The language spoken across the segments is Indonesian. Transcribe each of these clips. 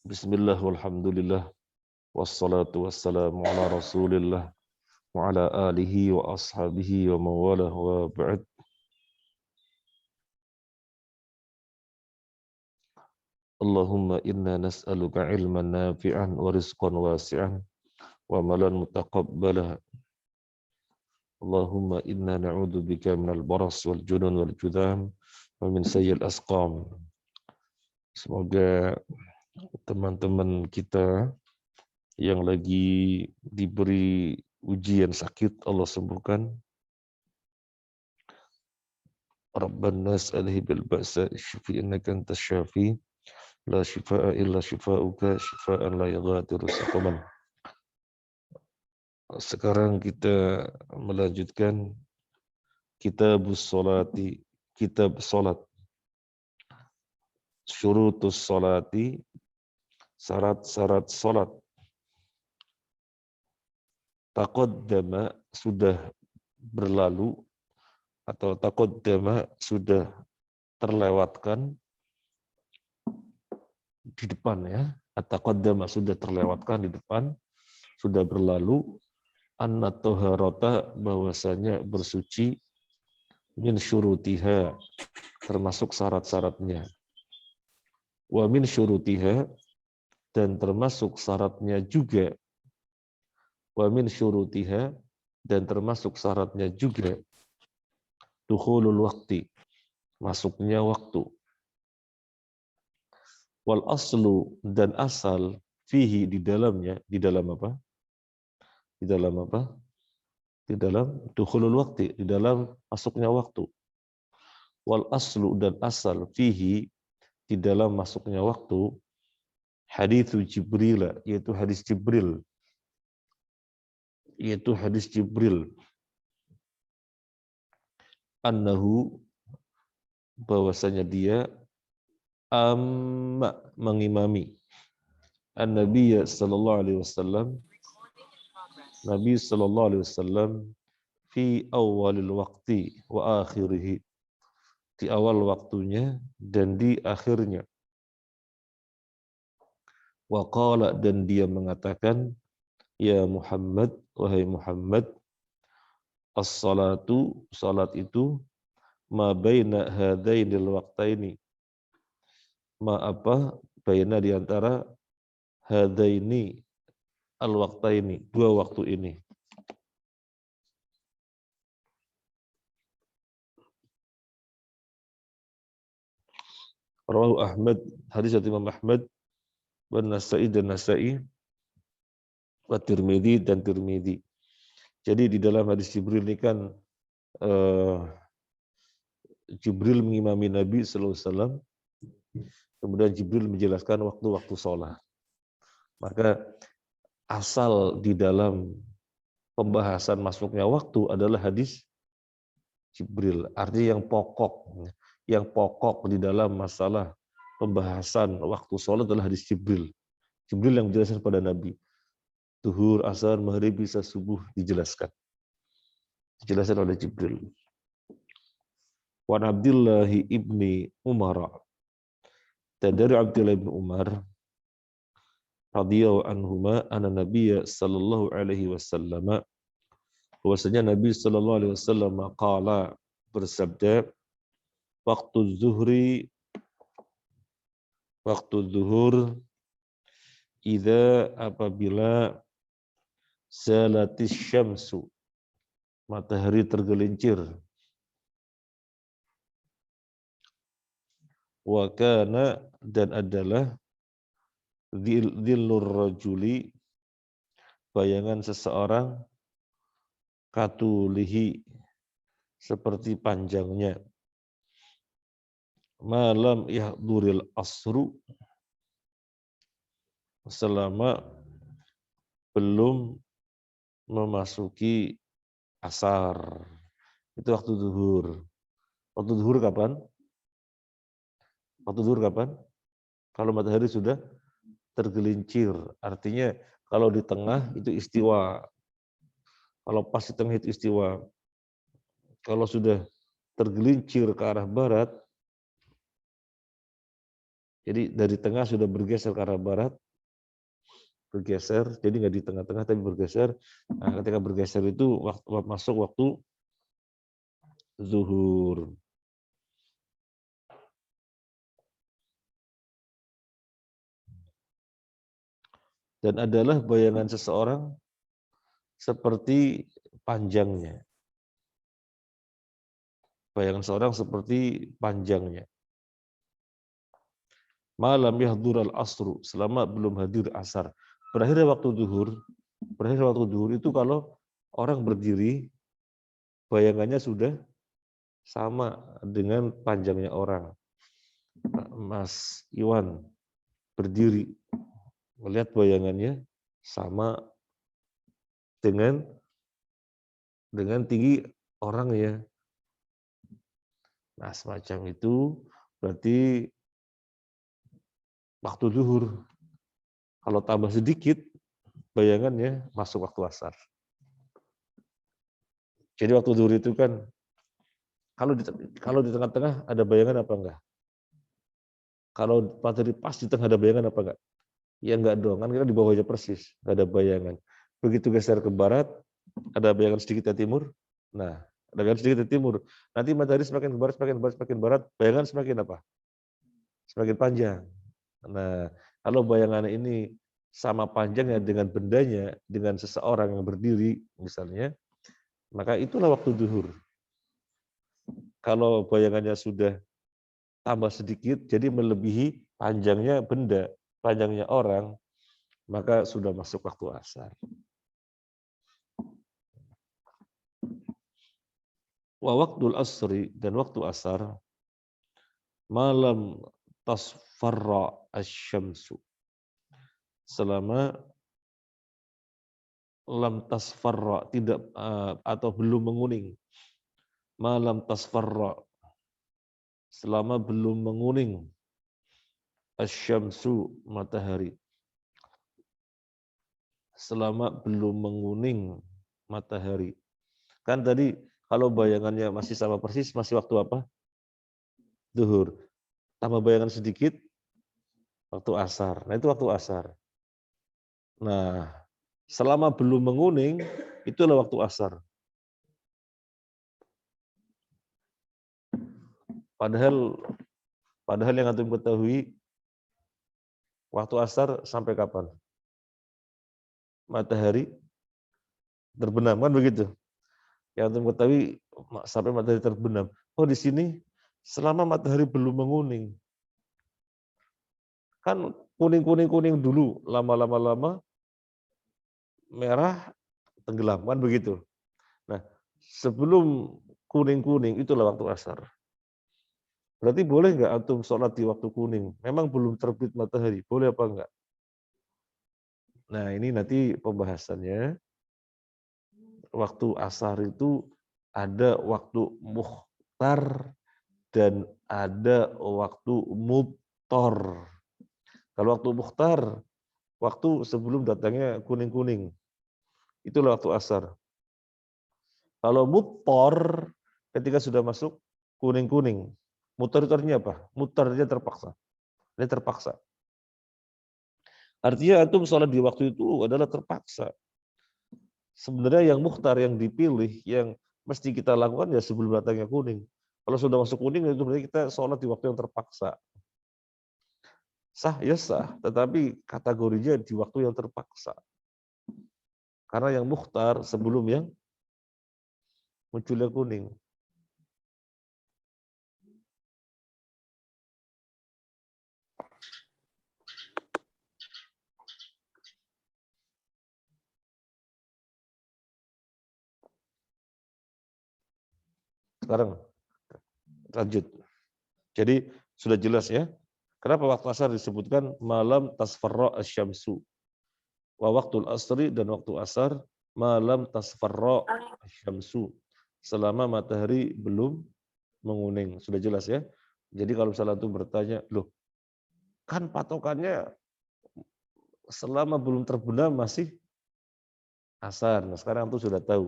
Bismillah walhamdulillah wassalatu wassalamu ala Rasulillah wa ala alihi wa ashabihi wa mawalah wa ba'd. Allahumma inna nas'aluka ilman nafi'an wa rizqan wasi'an wa malan mutaqabbalah. Allahumma inna na'udzubika minal baras wal junun wal judham wa min sayyi'il asqam. Semoga teman-teman kita yang lagi diberi ujian sakit Allah sembuhkan. Rabbana as'alhi bil ba'sa syufi innaka antas syafi la syifaa illa syifauka syifaan la yaghadiru saqaman. Sekarang kita melanjutkan kitabus sholati, kitab salat. Syurutus sholati, syarat-syarat salat. Taqaddama sudah berlalu atau taqaddama sudah terlewatkan di depan ya. Taqaddama sudah terlewatkan di depan, sudah berlalu. Anna toharota bahwasanya bersuci min syurutiha termasuk syarat-syaratnya. Wa min syurutiha dan termasuk syaratnya juga. Wa min syurutiha dan termasuk syaratnya juga dukhulul waqti masuknya waktu. Wal aslu dan asal fihi di dalamnya, di dalam apa? Di dalam apa? Di dalam dukhulul waqti, di dalam masuknya waktu. Wal aslu dan asal fihi di dalam masuknya waktu hadithu Jibril, yaitu hadis Jibril. Yaitu hadis Jibril. Annahu bahwasanya dia mengimami An-Nabi sallallahu alaihi wasallam, Nabi sallallahu alaihi wasallam fi awalil waqti wa akhirih, di awal waktunya dan di akhirnya. Wa qala dan dia mengatakan, ya Muhammad, wahai Muhammad, as-salatu salat itu ma baina hadainil waqtaini, ma apa baina di antara hadaini al-waqtaini, dua waktu ini. Rawahu Ahmad, hadis dari Imam Ahmad, wa Nasa'i dan Nasa'i, wa Tirmidzi dan Tirmidzi. Jadi di dalam hadis Jibril ini kan Jibril mengimami Nabi sallallahu alaihi wasallam, kemudian Jibril menjelaskan waktu-waktu sholat. Maka asal di dalam pembahasan masuknya waktu adalah hadis Jibril. Artinya yang pokok di dalam masalah pembahasan waktu sholat adalah hadis Jibril. Jibril yang menjelaskan pada Nabi. Zuhur, asar, maghrib, isya, subuh dijelaskan. Dijelaskan oleh Jibril. Wa Abdillahi ibni Umar. Dan dari Abdullah bin Umar radhiyallahu anhuma anna Nabiy sallallahu alaihi wasallam, bahwasanya Nabi sallallahu alaihi wasallam qala, bersabda, waktu zuhur idza apabila zalatis syamsu, matahari tergelincir, wa kana dan adalah dhillur rajuli, bayangan seseorang, katulihi, seperti panjangnya, malam yahduril asru, selama belum memasuki asar, Itu waktu zuhur. Waktu zuhur kapan? Waktu zuhur kapan? Kalau matahari sudah tergelincir. Artinya kalau di tengah itu istiwa. Kalau pas di tengah itu istiwa. Kalau sudah tergelincir ke arah barat, jadi dari tengah sudah bergeser ke arah barat, bergeser, jadi nggak di tengah-tengah tapi bergeser. Nah, ketika bergeser itu masuk waktu zuhur. Dan adalah bayangan seseorang seperti panjangnya. Bayangan seorang seperti panjangnya. Malam yahdur al-asru, selama belum hadir asar. Berakhirnya waktu zuhur itu kalau orang berdiri, bayangannya sudah sama dengan panjangnya orang. Mas Iwan berdiri, melihat bayangannya sama dengan tinggi orangnya. Nah, semacam itu berarti waktu zuhur. Kalau tambah sedikit, bayangannya masuk waktu asar. Jadi waktu zuhur itu kan, kalau di tengah-tengah ada bayangan apa enggak? Kalau matahari pas di tengah ada bayangan apa enggak? Ya enggak dong, kan kita di bawah aja persis, enggak ada bayangan. Begitu geser ke barat, ada bayangan sedikit ke timur. Nah, ada bayangan sedikit ke timur. Nanti matahari semakin ke barat, semakin barat, bayangan semakin apa? Semakin panjang. Nah, kalau bayangan ini sama panjangnya dengan bendanya, dengan seseorang yang berdiri misalnya, maka itulah waktu zuhur. Kalau bayangannya sudah tambah sedikit, jadi melebihi panjangnya benda, panjangnya orang, maka sudah masuk waktu asar. Wa waktul asri, dan waktu asar, malam tasfarra asyamsu. Selama lam tasfarra, tidak atau belum menguning. Malam tasfarra, selama belum menguning. Asyamsu, matahari. Selama belum menguning matahari. Kan tadi kalau bayangannya masih sama persis, masih waktu apa? Zuhur. Tambah bayangan sedikit, waktu asar. Nah, itu waktu asar. Nah, selama belum menguning, itulah waktu asar. Padahal yang antum ketahui, waktu asar sampai kapan? Matahari terbenam, kan begitu? Yang antum ketahui sampai matahari terbenam. Oh, di sini selama matahari belum menguning. Kan kuning dulu, lama-lama merah tenggelam, kan begitu. Nah, sebelum kuning-kuning itulah waktu asar. Berarti boleh nggak antum sholat di waktu kuning? Memang belum terbit matahari, boleh apa enggak? Nah, ini nanti pembahasannya. Waktu asar itu ada waktu mukhtar dan ada waktu mubtor. Kalau waktu mukhtar, waktu sebelum datangnya kuning-kuning. Itulah waktu asar. Kalau mubtor, ketika sudah masuk kuning-kuning. Mutar itu artinya apa? Mutar, dia terpaksa. Dia terpaksa. Artinya antum sholat di waktu itu adalah terpaksa. Sebenarnya yang mukhtar, yang dipilih, yang mesti kita lakukan ya sebelum datangnya kuning. Kalau sudah masuk kuning itu berarti kita sholat di waktu yang terpaksa. Sah ya sah, tetapi kategorinya di waktu yang terpaksa. Karena yang mukhtar sebelum yang munculnya kuning. Sekarang lanjut. Jadi sudah jelas ya. Kenapa waktu asar disebutkan malam tasfarra asyamsu. Wa waktul asri, dan waktu asar malam tasfarra asyamsu. selama matahari belum menguning. Sudah jelas ya. Jadi kalau misalnya itu bertanya, loh kan patokannya selama belum terbenam masih asar. Nah, sekarang tuh sudah tahu.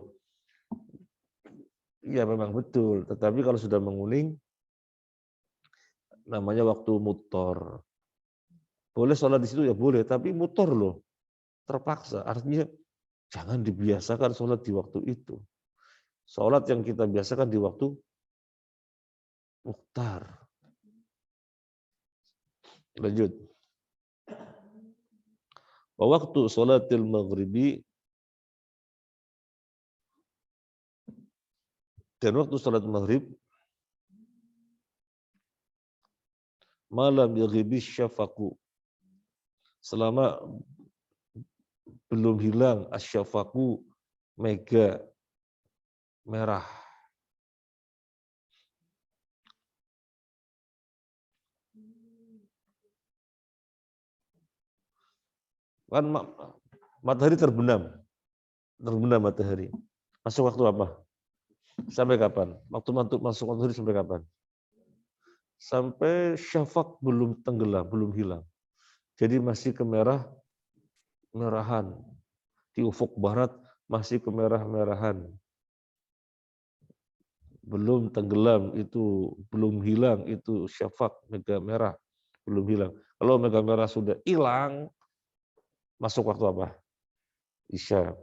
Iya memang betul, tetapi kalau sudah menguning namanya waktu mutor. Boleh sholat di situ ya boleh, tapi mutor loh, terpaksa. Artinya jangan dibiasakan sholat di waktu itu. Sholat yang kita biasakan di waktu muhtar. Lanjut. Waktu sholatil maghribi, dan waktu sholat maghrib malam yaghibis syafaku, selama belum hilang asyafaku, mega merah. Kan matahari terbenam matahari. Masuk waktu apa? Sampai kapan? Waktu masuk matahari sampai kapan? Sampai syafaq belum tenggelam, belum hilang. Jadi masih merahan. Di ufuk barat masih kemerah-merahan. Belum tenggelam, itu belum hilang, itu syafaq, mega merah, belum hilang. Kalau mega merah sudah hilang, masuk waktu apa? Isya.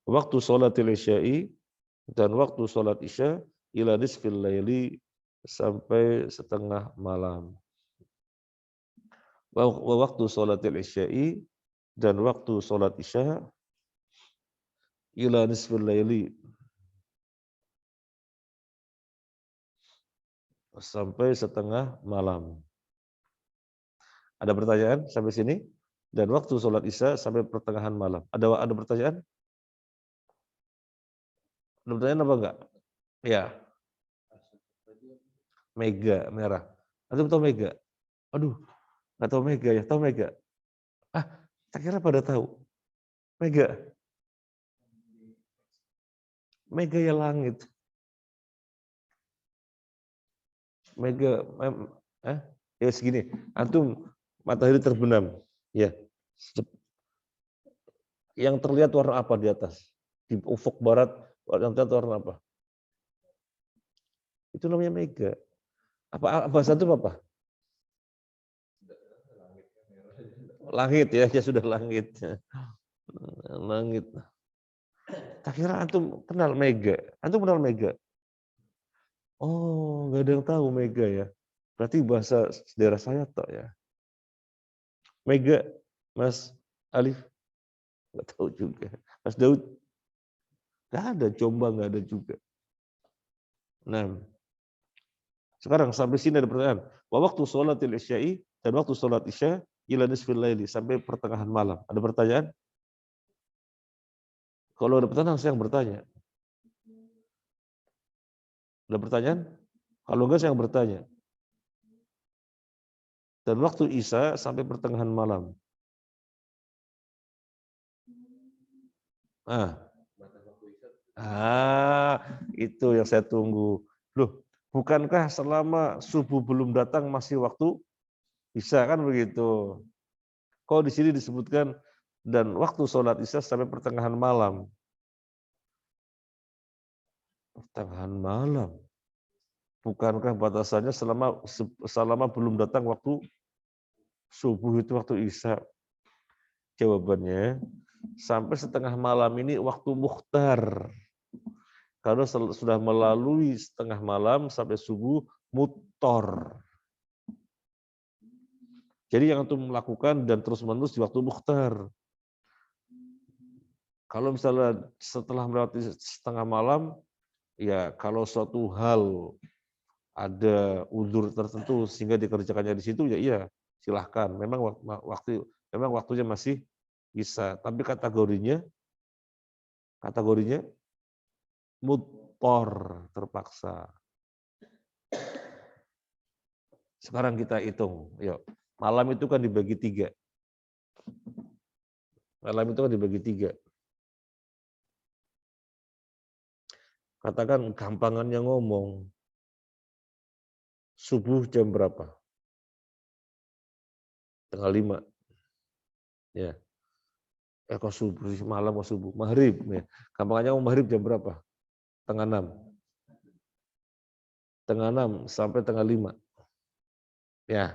Waktu sholatil isya'i, dan waktu sholat isya ila nisfil laili, sampai setengah malam. Waktu sholatil isya'i, dan waktu sholat isya ila nisfil laili, sampai setengah malam. Ada pertanyaan sampai sini? Dan waktu sholat isya sampai pertengahan malam. Ada pertanyaan? Ada pertanyaan apa enggak? Ya, mega merah. Antum tahu mega? Aduh, nggak tahu mega ya? Tahu mega? Ah, tak kira pada tahu. Mega, mega ya langit. Mega, ya segini. Antum matahari terbenam, ya. Yang terlihat warna apa di atas? Di ufuk barat, yang terlihat warna apa? Itu namanya mega. Apa bahasa itu apa? Langit ya, ya sudah langit. Langit. Tak kira antum kenal mega. Antum kenal mega? Oh, nggak ada yang tahu mega ya. Berarti bahasa daerah saya tak ya. Mega, Mas Alif, nggak tahu juga. Mas Daud, nggak ada. Coba nggak ada juga. Nah, sekarang sampai sini ada pertanyaan. Waktu sholatil isya'i, dan waktu sholat isya ila nisfil laili, sampai pertengahan malam. Ada pertanyaan? Kalau ada pertanyaan, saya yang bertanya. Ada pertanyaan? Kalau enggak, saya yang bertanya. Dan waktu isya sampai pertengahan malam. Itu yang saya tunggu. Loh, bukankah selama subuh belum datang masih waktu isya, kan begitu? Kok di sini disebutkan dan waktu sholat isya sampai pertengahan malam? Pertengahan malam. Bukankah batasannya selama belum datang waktu subuh, itu waktu isya? Jawabannya, sampai setengah malam ini waktu mukhtar. Kalau sudah melalui setengah malam sampai subuh, mutor. Jadi yang antum melakukan dan terus-menerus di waktu mukhtar. Kalau misalnya setelah melewati setengah malam, ya kalau suatu hal ada uzur tertentu sehingga dikerjakannya di situ, ya iya, silahkan. Memang waktunya masih bisa, tapi kategorinya mutor, terpaksa. Sekarang kita hitung, yuk. Malam itu kan dibagi 3. Malam itu kan dibagi 3. Katakan gampangannya ngomong, subuh jam berapa? Tengah 5. Ya. Kok subuh, malam kok subuh? Maghrib. Ya. Gampangannya ngomong maghrib jam berapa? Tengah 6. Tengah 6 sampai tengah 5. Ya.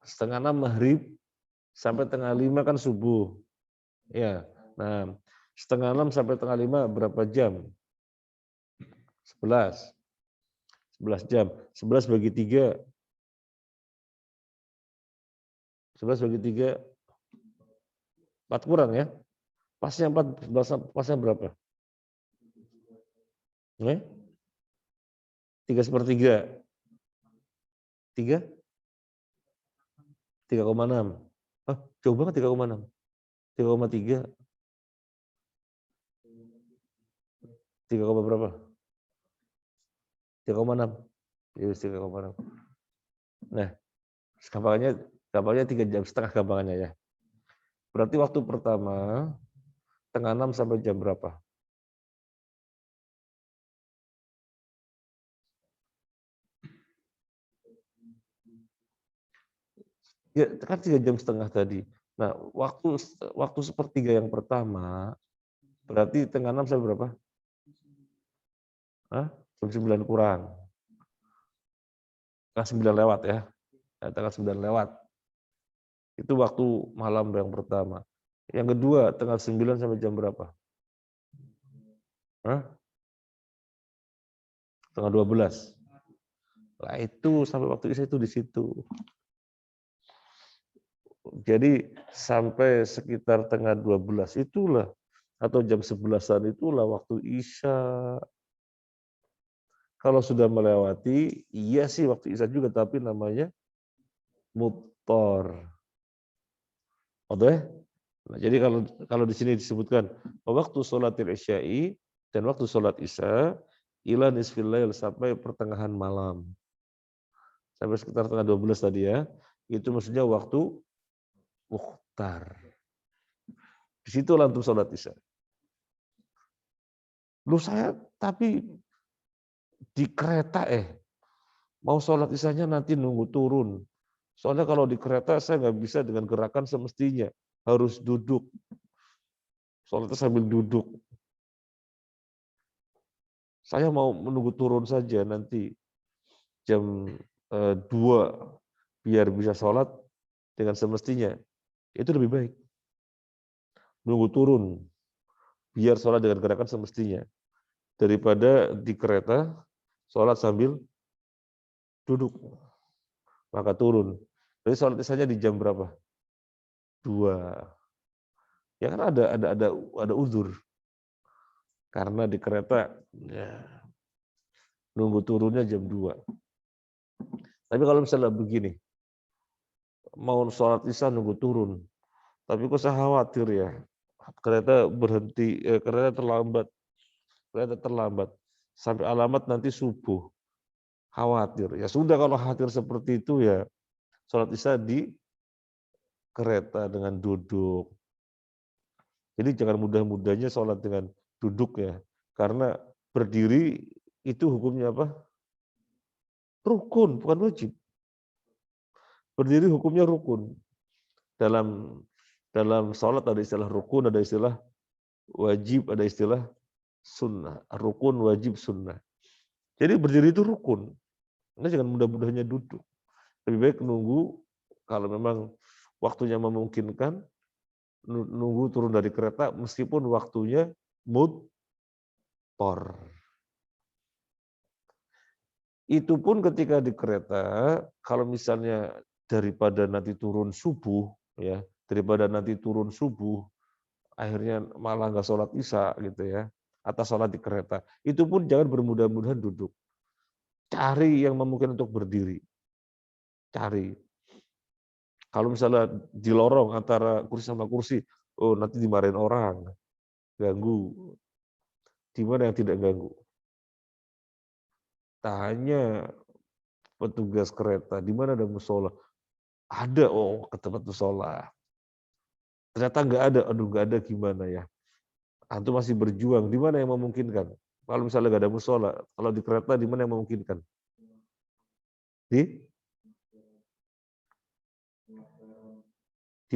Setengah 6 maghrib sampai tengah 5 kan subuh. Ya. Nah, setengah 6 sampai tengah 5 berapa jam? 11. 11 jam. 11 bagi 3. 11 bagi 3. 4 kurang ya? Pasnya 4, pasnya berapa? Ya? 3/3. 3? 3,6. Ah, jauh banget 3,6. 3,3. 3, berapa? 3,6. Ya, 3,6. Nah, gampangannya 3,5 jam gampangannya ya. Berarti waktu pertama tengah 6 sampai jam berapa? Ya, kan 3,5 jam tadi. Nah, waktu sepertiga yang pertama berarti tengah 6 sampai berapa? Hah? Jam 9 kurang. Tengah 9 lewat ya. Tengah 9 lewat. Itu waktu malam yang pertama. Yang kedua, tengah 9 sampai jam berapa? Hah? Tengah 12. Nah, itu sampai waktu Isya itu di situ. Jadi sampai sekitar tengah 12 itulah atau jam 11-an itulah waktu Isya. Kalau sudah melewati, iya sih waktu Isya juga, tapi namanya muttor. Oke? Nah, jadi kalau di sini disebutkan waktu sholat isya'i dan waktu sholat Isya ila nisfil lail sampai pertengahan malam. Sampai sekitar tengah 12 tadi ya. Itu maksudnya waktu mukhtar. Di situ antum sholat Isya. Lu saya tapi di kereta mau sholat Isyanya nanti nunggu turun. Soalnya kalau di kereta saya nggak bisa dengan gerakan semestinya. Harus duduk. Sholatnya sambil duduk. Saya mau menunggu turun saja nanti jam 2 biar bisa sholat dengan semestinya. Itu lebih baik. Menunggu turun biar sholat dengan gerakan semestinya. Daripada di kereta sholat sambil duduk. Maka turun. Jadi sholat Isyanya di jam berapa? 2. Ya kan ada uzur. Karena di kereta ya, nunggu turunnya jam 2. Tapi kalau misalnya begini, mau sholat Isya nunggu turun, tapi kok saya khawatir ya, kereta berhenti, kereta terlambat, sampai alamat nanti subuh, khawatir. Ya sudah kalau khawatir seperti itu ya, sholat Isya di kereta dengan duduk. Jadi jangan mudah-mudahnya sholat dengan duduk ya, karena berdiri itu hukumnya apa? Rukun, bukan wajib. Berdiri hukumnya rukun. Dalam sholat ada istilah rukun, ada istilah wajib, ada istilah sunnah. Rukun, wajib, sunnah. Jadi berdiri itu rukun. Anda jangan mudah-mudahnya duduk. Lebih baik nunggu, kalau memang waktunya memungkinkan, nunggu turun dari kereta meskipun waktunya muttor. Itu pun ketika di kereta, kalau misalnya daripada nanti turun subuh, ya daripada nanti turun subuh, akhirnya malah nggak sholat Isya gitu ya, atau sholat di kereta, itu pun jangan bermudah-mudahan duduk. Cari yang memungkinkan untuk berdiri. Cari. Kalau misalnya di lorong antara kursi sama kursi, oh nanti dimarahin orang, ganggu. Di mana yang tidak ganggu? Tanya petugas kereta, di mana ada musola? Ada, oh ke tempat musola. Ternyata nggak ada, aduh nggak ada gimana ya? Antum masih berjuang, di mana yang memungkinkan? Kalau misalnya nggak ada musola, kalau di kereta di mana yang memungkinkan? Di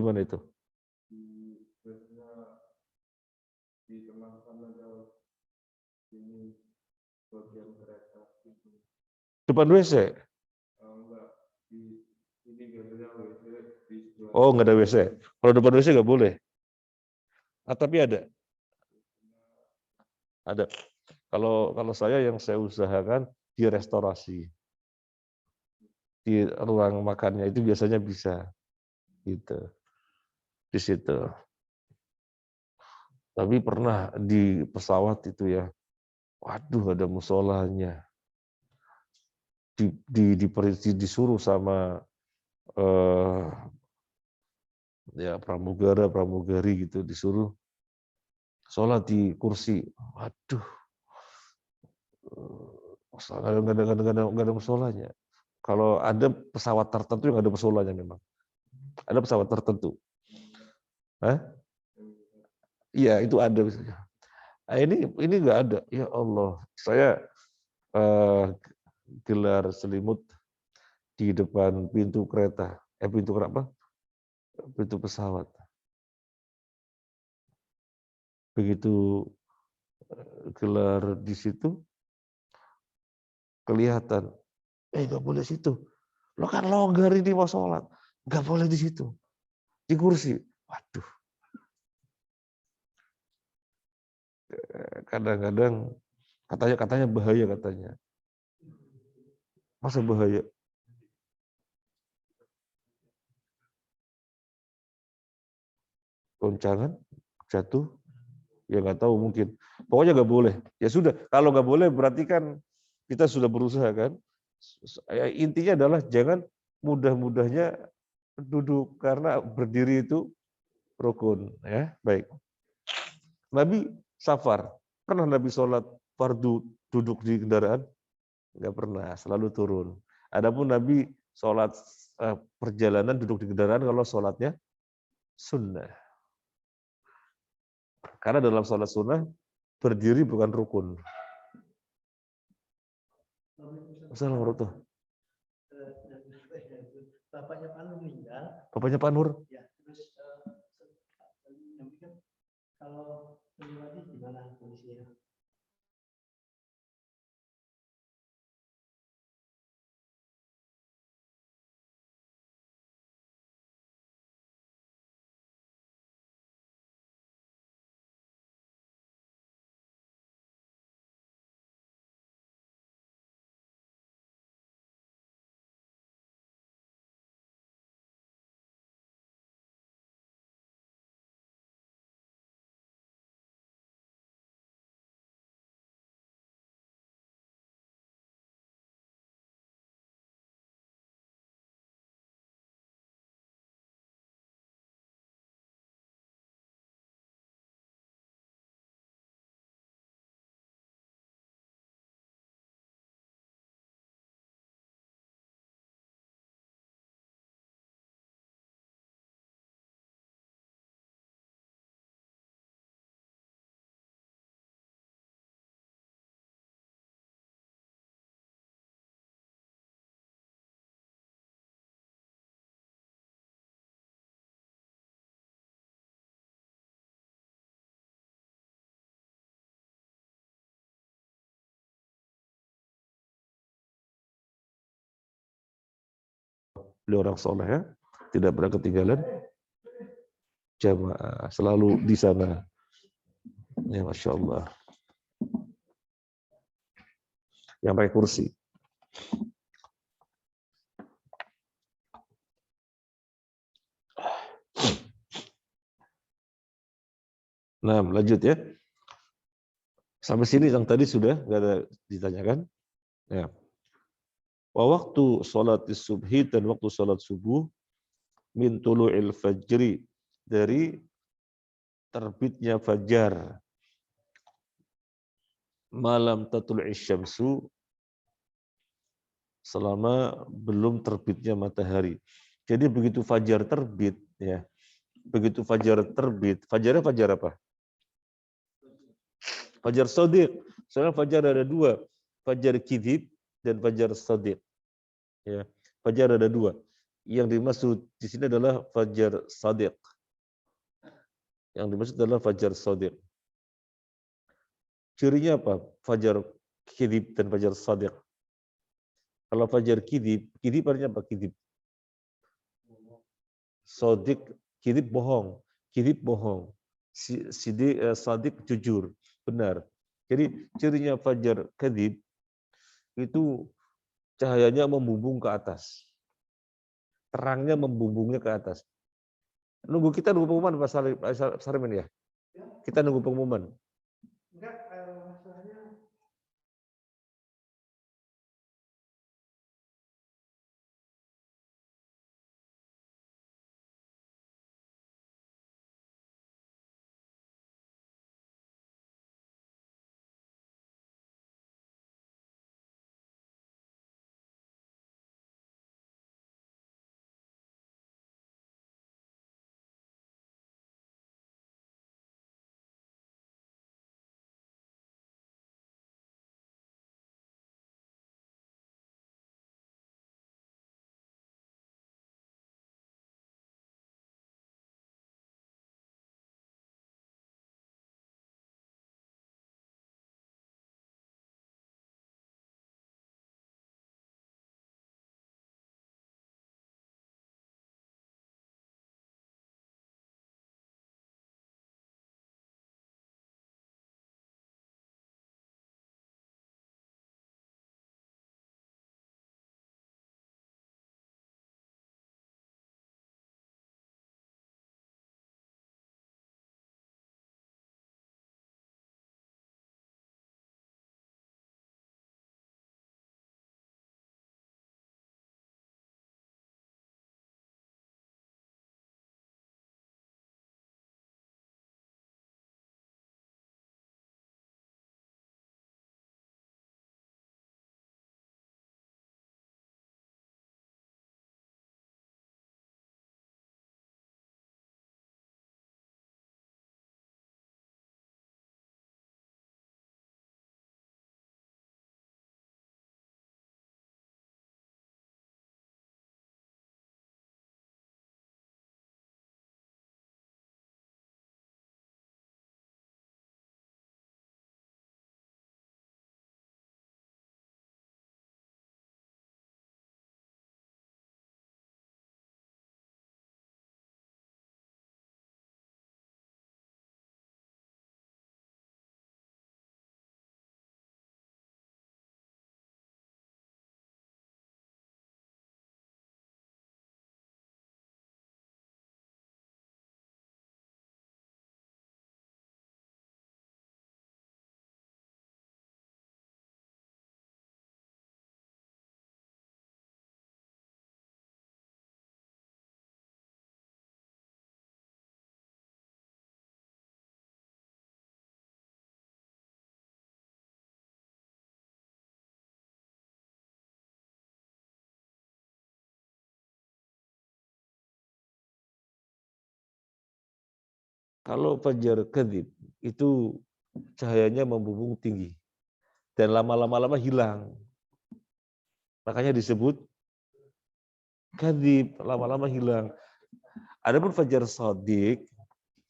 mana itu? Depan WC? Oh, nggak ada WC. Kalau depan WC nggak boleh. Ah, tapi ada. Ada. Kalau saya yang saya usahakan di restorasi. Di ruang makannya itu biasanya bisa. Gitu. Di situ. Tapi pernah di pesawat itu ya, waduh ada musolanya. Disuruh sama ya pramugari gitu, disuruh sholat di kursi. Waduh, nggak ada musolanya. Kalau ada pesawat tertentu yang ada musolanya memang. Ada pesawat tertentu. Hah? Iya itu ada misalnya. Nah, ini nggak ada. Ya Allah, saya gelar selimut di depan pintu kereta. Pintu apa? Pintu pesawat. Begitu gelar di situ kelihatan, nggak boleh situ. Lo kan longgar ini mau sholat, nggak boleh di situ, di kursi. Waduh, kadang-kadang katanya bahaya katanya. Masa bahaya? Goncangan, jatuh, ya nggak tahu mungkin. Pokoknya nggak boleh. Ya sudah, kalau nggak boleh berarti kan kita sudah berusaha kan. Intinya adalah jangan mudah-mudahnya duduk karena berdiri itu rukun. Ya, baik. Nabi safar. Pernah Nabi sholat fardu duduk di kendaraan? Enggak pernah, selalu turun. Adapun Nabi sholat perjalanan duduk di kendaraan kalau sholatnya sunnah. Karena dalam sholat sunnah, berdiri bukan rukun. Assalamualaikum. Bapaknya Pak Nur meninggal. Bapaknya Pak Nur? Ya, terus kalau pribadi gimana kondisinya? Beliau orang soleh ya, tidak pernah ketinggalan jamaah, selalu di sana. Ya Masya Allah. Yang pakai kursi. Nah, lanjut ya. Sampai sini yang tadi sudah nggak ada ditanyakan. Ya. Waktu sholat subhi dan waktu sholat subuh min tulu'il fajri, dari terbitnya fajar, malam tatlu'i syamsu, selama belum terbitnya matahari. Jadi begitu fajar terbit ya. Begitu fajar terbit, fajarnya fajar apa? Fajar shadiq. Soalnya fajar ada dua, fajar kidhib dan fajar shadiq. Ya, fajar ada dua. Yang dimaksud di sini adalah fajar shadiq. Yang dimaksud adalah fajar shadiq. Cirinya apa? Fajar kidhib dan fajar shadiq. Kalau fajar kidhib artinya apa? Kidhib. Shadiq, kidhib bohong. Kidhib bohong. Shadiq jujur, benar. Jadi cirinya fajar kidhib itu cahayanya membumbung ke atas. Terangnya membumbungnya ke atas. Kita nunggu pengumuman Pak Sarmin ya? Kita nunggu pengumuman. Enggak, masalahnya Kalau fajar kadzib itu cahayanya membumbung tinggi dan lama-lama hilang. Makanya disebut kadzib, lama-lama hilang. Adapun fajar shadiq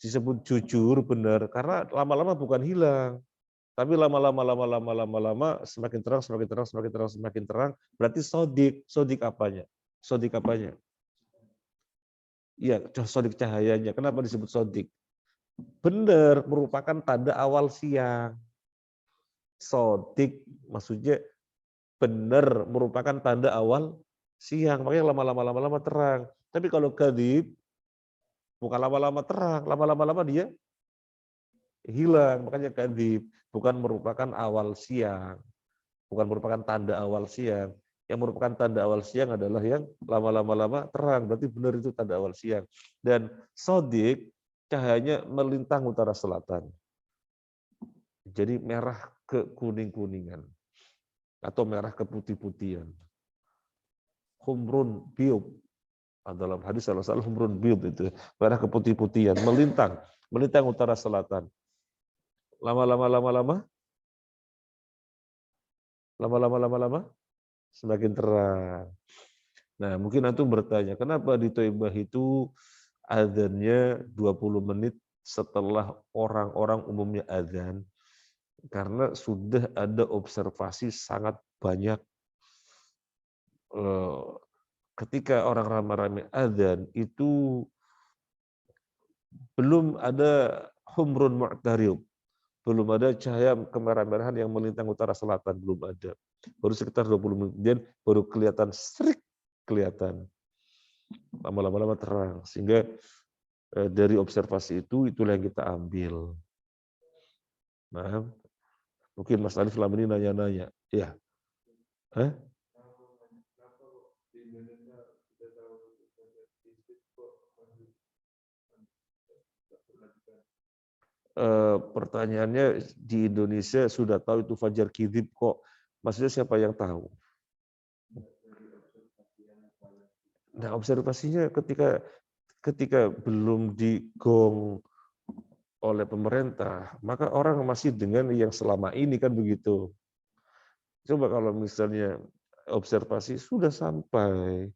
disebut jujur, benar, karena lama-lama bukan hilang, tapi lama-lama semakin terang, semakin terang, berarti shadiq. Shadiq apanya? Shadiq apanya? Iya, shadiq cahayanya. Kenapa disebut shadiq? Benar, merupakan tanda awal siang. Shadiq maksudnya benar, merupakan tanda awal siang. Makanya lama-lama terang. Tapi kalau kadzib bukan lama-lama terang, lama-lama dia hilang. Makanya kadzib bukan merupakan awal siang, bukan merupakan tanda awal siang. Yang merupakan tanda awal siang adalah yang lama-lama terang. Berarti benar itu tanda awal siang. Dan shadiq cahayanya melintang utara selatan. Jadi merah ke kuning-kuningan atau merah ke putih-putihan. Humrun biyub. Dalam hadis salah satu humrun biyub itu merah ke putih-putihan, melintang utara selatan. Lama-lama, semakin terang. Nah, mungkin antum bertanya, kenapa di Thaibah itu adzannya 20 menit setelah orang-orang umumnya adzan? Karena sudah ada observasi sangat banyak ketika orang ramai-ramai adzan itu belum ada humrun mu'tarib, belum ada cahaya kemerah-merahan yang melintang utara selatan, belum ada. Baru sekitar 20 menit, kemudian baru kelihatan strik, kelihatan. Lama-lama terang. Sehingga dari observasi itu, itulah yang kita ambil. Nah, mungkin Mas Alif selama ini nanya-nanya. Ya. Hah? Pertanyaannya di Indonesia sudah tahu itu fajar kidib kok. Maksudnya siapa yang tahu? Nah, observasinya ketika belum digong oleh pemerintah, maka orang masih dengan yang selama ini kan begitu. Coba kalau misalnya observasi sudah sampai,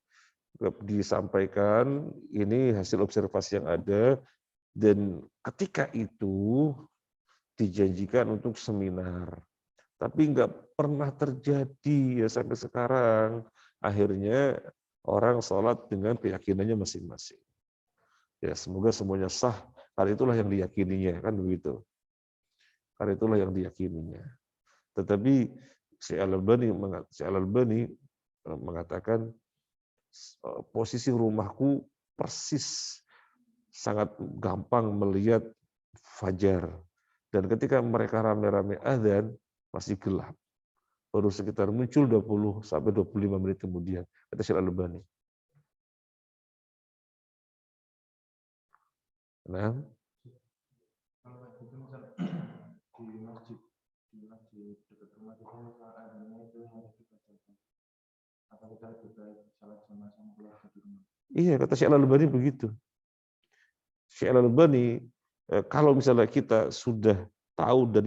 disampaikan ini hasil observasi yang ada, dan ketika itu dijanjikan untuk seminar. Tapi nggak pernah terjadi ya sampai sekarang. Akhirnya orang sholat dengan keyakinannya masing-masing. Ya semoga semuanya sah. Karena itulah yang diyakininya, kan begitu. Karena itulah yang diyakininya. Tetapi si Al-Albani mengatakan posisi rumahku persis sangat gampang melihat fajar. Dan ketika mereka rame-rame adzan masih gelap. Baru sekitar muncul 20 sampai 25 menit kemudian, kata Syekh Al-Albani. Nah, di masjid dekat rumah kita adzannya itu harus dibacakan. Atau kita lebih salat sama keluarga di rumah. Iya, kata Syekh Al-Albani begitu. Syekh Al-Albani, kalau misalnya kita sudah tahu dan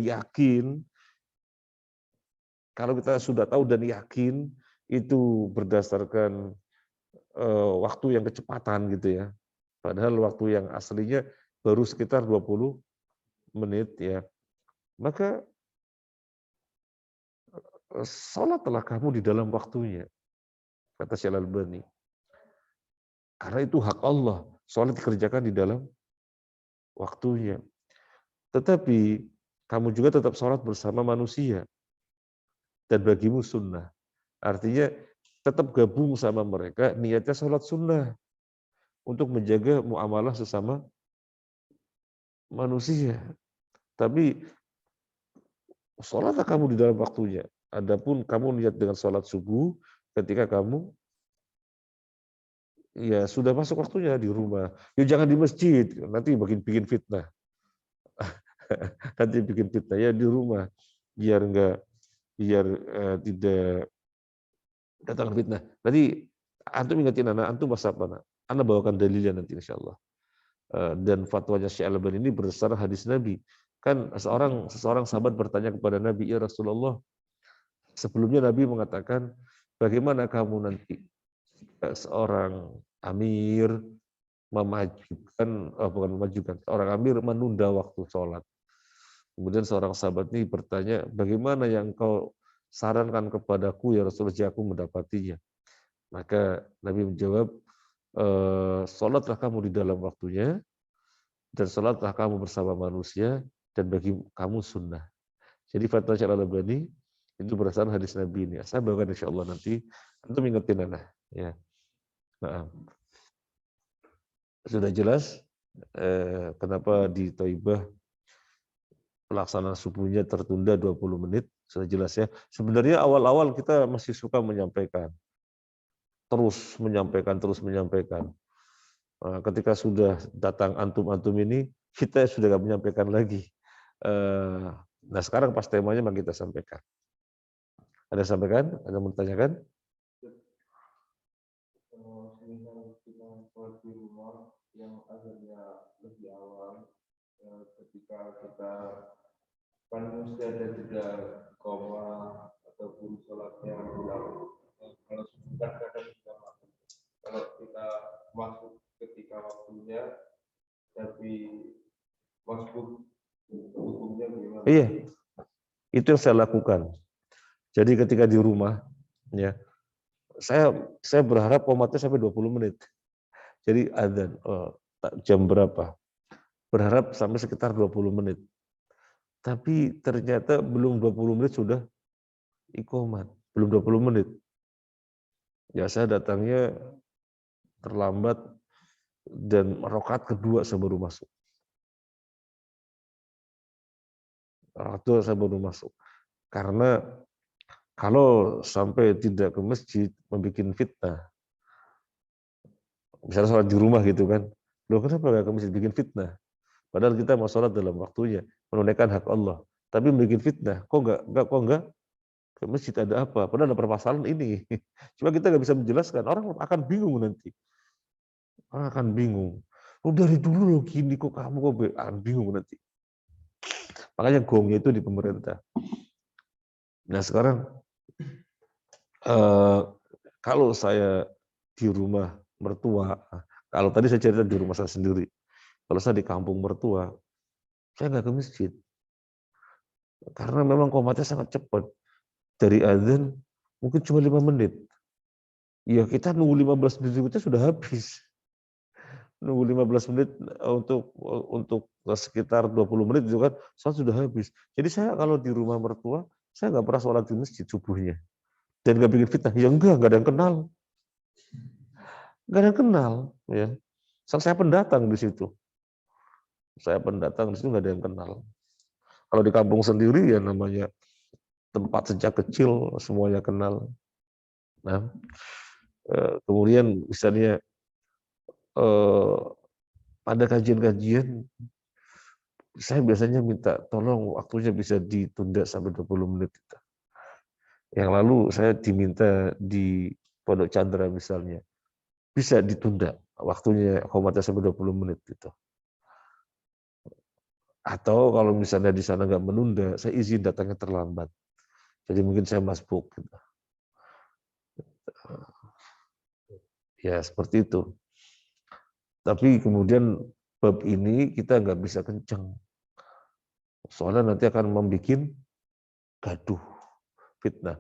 yakin, itu berdasarkan waktu yang kecepatan gitu ya. Padahal waktu yang aslinya baru sekitar 20 menit ya. Maka sholatlah kamu di dalam waktunya, kata Syekh Al-Albani. Karena itu hak Allah, sholat dikerjakan di dalam waktunya. Tetapi kamu juga tetap sholat bersama manusia. Dan bagimu sunnah. Artinya tetap gabung sama mereka, niatnya sholat sunnah. Untuk menjaga muamalah sesama manusia. Tapi sholatlah kamu di dalam waktunya. Adapun kamu niat dengan sholat subuh ketika kamu ya sudah masuk waktunya di rumah. Ya jangan di masjid, nanti bikin fitnah. Nanti bikin fitnah ya di rumah biar tidak datang fitnah. Tadi antum ingatin antum bahasa apa? Anda bawakan dalilnya nanti insyaallah. Dan fatwanya Syekh Al-Albani ini berdasar hadis Nabi. Kan seseorang sahabat bertanya kepada Nabi, "Ya Rasulullah, sebelumnya Nabi mengatakan, bagaimana kamu nanti seorang amir seorang amir menunda waktu sholat." Kemudian seorang sahabat ini bertanya, bagaimana yang kau sarankan kepadaku ya Rasulullah jika aku mendapatinya? Maka Nabi menjawab, sholatlah kamu di dalam waktunya, dan sholatlah kamu bersama manusia, dan bagi kamu sunnah. Jadi fatwa Syekh Al-Albani itu berdasarkan hadis Nabi ini. Saya bawakan insya Allah nanti. Antum ingetin anak. Ya. Nah, sudah jelas kenapa di Thaibah pelaksanaan subuhnya tertunda 20 menit. Sudah jelas ya. Sebenarnya awal-awal kita masih suka menyampaikan. Terus menyampaikan. Ketika sudah datang antum-antum ini, kita sudah nggak menyampaikan lagi. Nah sekarang pas temanya memang kita sampaikan. Ada sampaikan? Ada mau ditanyakan? Semisal kita sholat di rumah yang azannya lebih awal, ketika kita kan mesti ada jeda koma atau guru sholat yang bilang kalau sebentar kadang kita masuk, kalau kita masuk ketika waktunya tapi masuk hukumnya gimana? Iya, itu yang saya lakukan. Jadi ketika di rumah, ya, saya berharap komatnya sampai 20 menit. Jadi adzan jam berapa? Berharap sampai sekitar 20 menit. Tapi ternyata belum 20 menit sudah iqomat, belum 20 menit. Ya saya datangnya terlambat dan rakaat kedua saya baru masuk. Rakaat kedua saya baru masuk. Karena kalau sampai tidak ke masjid membuat fitnah. Misalnya sholat di rumah gitu kan. Loh kenapa nggak ke masjid bikin fitnah? Padahal kita mau sholat dalam waktunya, menunaikan hak Allah. Tapi bikin fitnah, kok enggak ke masjid, ada apa? Padahal ada permasalahan ini. Cuma kita nggak bisa menjelaskan, orang akan bingung nanti. Orang akan bingung. Oh dari dulu loh gini, kok kamu akan bingung nanti. Makanya gongnya itu di pemerintah. Nah sekarang kalau saya di rumah mertua, kalau tadi saya cerita di rumah saya sendiri, kalau saya di kampung mertua, saya nggak ke masjid. Karena memang komatnya sangat cepat. Dari azan mungkin cuma 5 menit. Ya kita nunggu 15 menit berikutnya sudah habis. Nunggu 15 menit untuk sekitar 20 menit itu kan sholat sudah habis. Jadi saya kalau di rumah mertua, saya nggak pernah sholat di masjid subuhnya. Dan nggak bikin fitnah. Ya enggak ada yang kenal. Nggak ada yang kenal. Ya. Saya pendatang di situ. Saya pendatang di situ nggak ada yang kenal. Kalau di kampung sendiri ya namanya tempat sejak kecil semuanya kenal. Nah, kemudian misalnya pada kajian-kajian saya biasanya minta tolong waktunya bisa ditunda sampai 20 menit. Yang lalu saya diminta di Pondok Chandra misalnya, bisa ditunda waktunya komatnya sampai 20 menit gitu. Atau kalau misalnya di sana nggak menunda, saya izin datangnya terlambat. Jadi mungkin saya masbuk. Gitu. Ya seperti itu. Tapi kemudian bab ini kita nggak bisa kenceng. Soalnya nanti akan membuat gaduh, fitnah.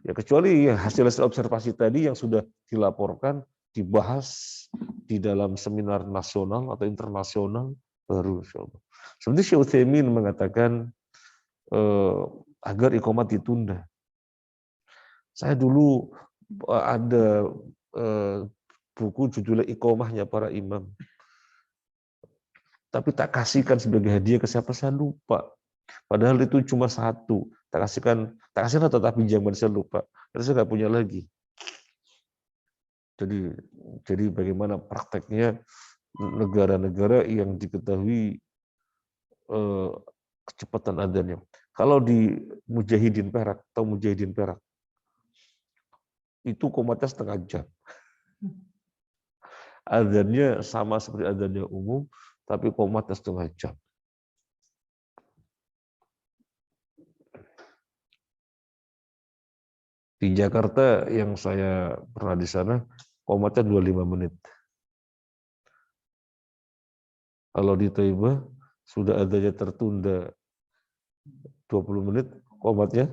Ya kecuali hasil observasi tadi yang sudah dilaporkan, dibahas di dalam seminar nasional atau internasional, baru insyaallah. Seperti Syekh Utsaimin mengatakan agar iqamat ditunda. Saya dulu ada buku judulnya Iqamahnya para imam. Tapi tak kasihkan sebagai hadiah ke siapa saya lupa. Padahal itu cuma satu. Tak kasihkan tetap pinjaman saya lupa. Karena saya nggak punya lagi. Jadi bagaimana prakteknya negara-negara yang diketahui kecepatan adzannya. Kalau di Mujahidin Perak atau Mujahidin Perak itu komatnya setengah jam. Adzannya sama seperti adzannya umum, tapi komatnya setengah jam. Di Jakarta yang saya pernah di sana, komatnya 25 menit. Kalau di Taibah sudah adanya tertunda 20 menit, komatnya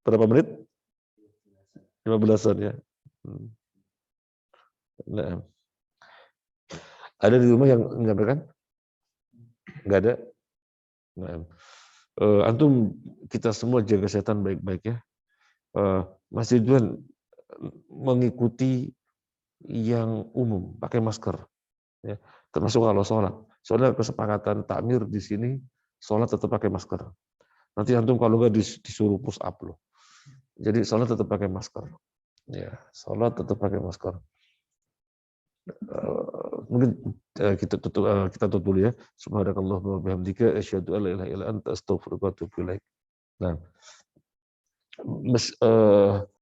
berapa menit? 15-an ya. Nah, ada di rumah yang menyampaikan? Enggak ada? Nah, antum kita semua jaga kesehatan baik-baik ya. Mas Ridwan mengikuti yang umum, pakai masker. Ya, termasuk kalau sholat. Soalnya kesepakatan takmir di sini, sholat tetap pakai masker. Nanti antum kalau nggak disuruh push up loh. Jadi sholat tetap pakai masker. Ya, sholat tetap pakai masker. Mungkin kita tutup dulu ya. Subhanakallahumma wa bihamdika asyhadu an la ilaha illa anta astaghfiruka wa atubu ilaik. Nah,